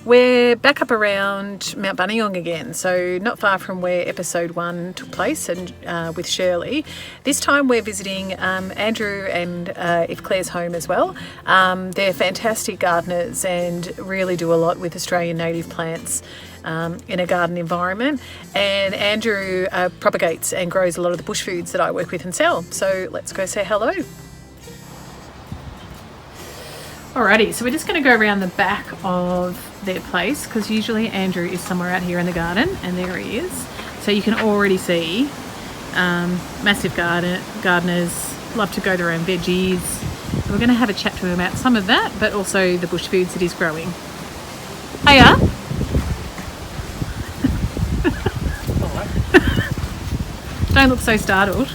We're back up around Mount Buninyong again, so not far from where episode 1 took place and with Shirley. This time we're visiting Andrew and if Claire's home as well. They're fantastic gardeners and really do a lot with Australian native plants in a garden environment. And Andrew propagates and grows a lot of the bush foods that I work with and sell. So let's go say hello. Alrighty, so we're just going to go around the back of their place because usually Andrew is somewhere out here in the garden, and there he is. So you can already see massive gardeners, love to grow their own veggies. We're going to have a chat to him about some of that, but also the bush foods that he's growing. Hiya! Don't look so startled.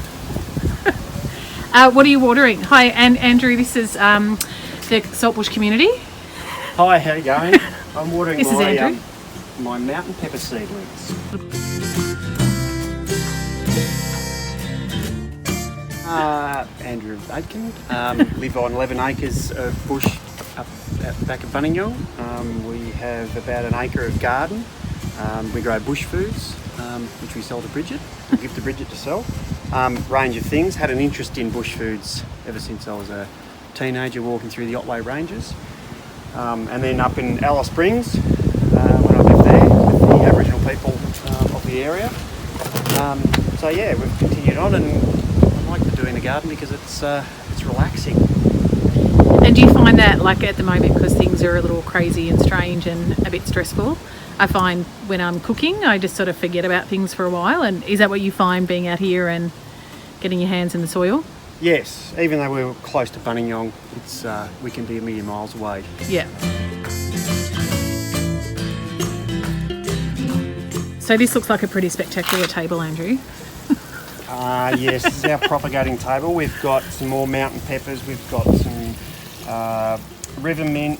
What are you watering? Hi, Andrew, this is the Saltbush community. Hi, how you going? I'm watering This is Andrew. My mountain pepper seedlings. Andrew Aitken, live on 11 acres of bush up at back of Buninyong. We have about an acre of garden. We grow Bushfoods, which we sell to Bridget, give to Bridget to sell. Range of things. Had an interest in Bushfoods ever since I was a teenager walking through the Otway Ranges. And then up in Alice Springs, when I lived there with the Aboriginal people of the area. So yeah, we've continued on, and I like doing the garden because it's relaxing. And do you find that, like at the moment, because things are a little crazy and strange and a bit stressful, I find when I'm cooking, I just sort of forget about things for a while. And is that what you find being out here and getting your hands in the soil? Yes, even though we're close to Buninyong, it's we can be a million miles away. Yeah. So this looks like a pretty spectacular table, Andrew. Yes, this is our propagating table. We've got some more mountain peppers. We've got some river mint.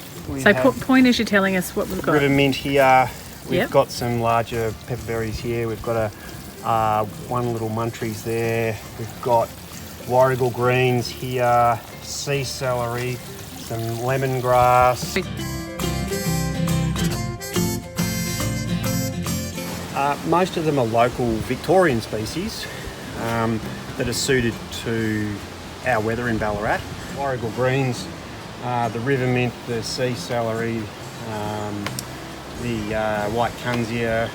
Point as you're telling us what we've got. River mint here. We've Yep. got some larger pepperberries here. We've got one little Muntries there. We've got warrigal greens here, sea celery, some lemongrass. Most of them are local Victorian species that are suited to our weather in Ballarat. Warrigal greens, the river mint, the sea celery, the white kunzia,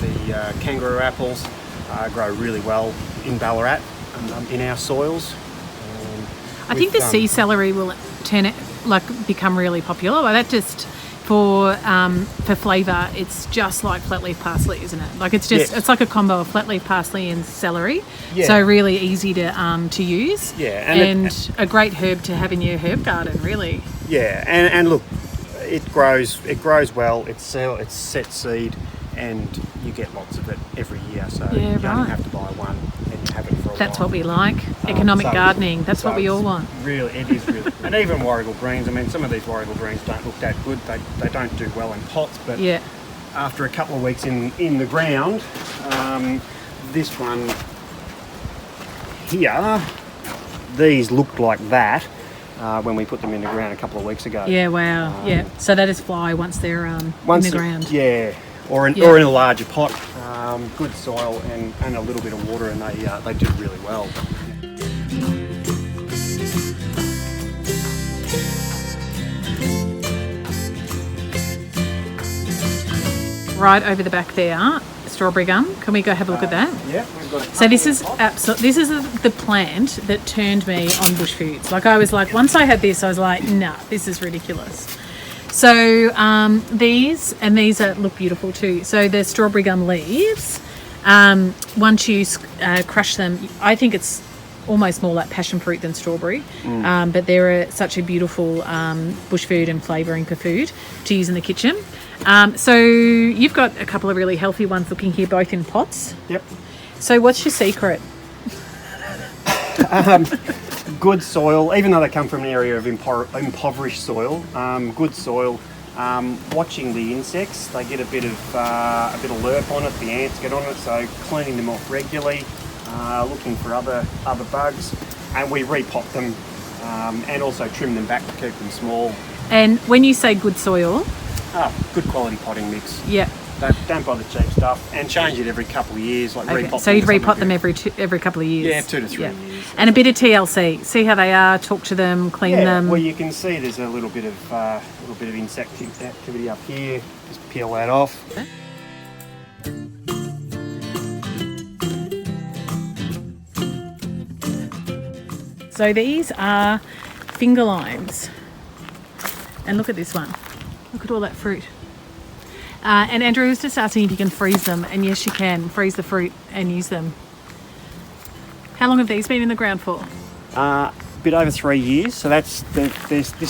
the kangaroo apples grow really well in Ballarat. In our soils. I think the sea celery will become really popular. Like that just for flavour, it's just like flat leaf parsley, isn't it? Like it's just it's like a combo of flat leaf parsley and celery. Yeah. So really easy to use. Yeah, and a great herb to have in your herb garden, really. Yeah, and look, it grows well. It's set seed, and you get lots of it every year. So you only have to buy one. Have it for a while. That's what we like. Economic gardening. That's what we all want. Really, it is really. And even warrigal greens. I mean, some of these warrigal greens don't look that good. They don't do well in pots. But after a couple of weeks in the ground, this one here, these looked like that when we put them in the ground a couple of weeks ago. Yeah. Wow. Yeah. So they just fly once they're in the ground. Yeah. Or in a larger pot, good soil and a little bit of water, and they do really well. Right over the back there, strawberry gum. Can we go have a look at that? Yeah, we've got. So this is the plant that turned me on Bushfoods. Like I was like, once I had this, I was like, nah, this is ridiculous. So these look beautiful too. So the strawberry gum leaves, once you crush them, I think it's almost more like passion fruit than strawberry. But they're such a beautiful bush food and flavouring for food to use in the kitchen. So you've got a couple of really healthy ones looking here, both in pots. Yep. So what's your secret? Good soil, even though they come from an area of impoverished soil. Good soil. Watching the insects, they get a bit of lerp on it. The ants get on it, so cleaning them off regularly. Looking for other bugs, and we repot them and also trim them back to keep them small. And when you say good soil, good quality potting mix. yeah. Don't buy the cheap stuff, and change it every couple of years. Like repot. So you'd repot them every couple of years. Yeah, 2 to 3 years. And a bit of TLC. See how they are. Talk to them. Clean them. Well, you can see there's a little bit of insect activity up here. Just peel that off. So these are finger limes. And look at this one. Look at all that fruit. And Andrew was just asking if you can freeze them. And yes, you can. Freeze the fruit and use them. How long have these been in the ground for? A bit over 3 years. So this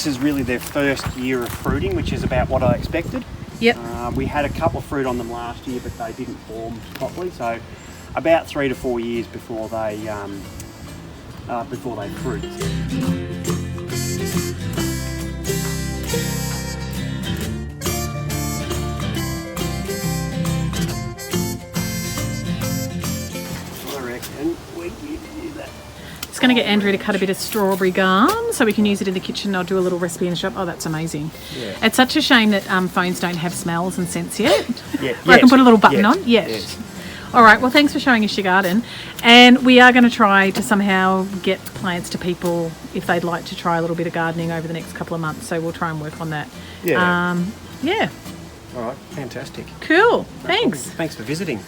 is really their first year of fruiting, which is about what I expected. Yep. We had a couple of fruit on them last year, but they didn't form properly. So about 3 to 4 years before they fruit. Just going to get Andrew to cut a bit of strawberry gum so we can use it in the kitchen. I'll do a little recipe in the shop. Oh, that's amazing. Yeah. It's such a shame that phones don't have smells and scents yet. Yeah. I can put a little button on. Yes. Yes. All right, well, thanks for showing us your garden. And we are going to try to somehow get plants to people if they'd like to try a little bit of gardening over the next couple of months. So we'll try and work on that. Yeah. Yeah. All right, fantastic. Cool. Thanks. Thanks for visiting.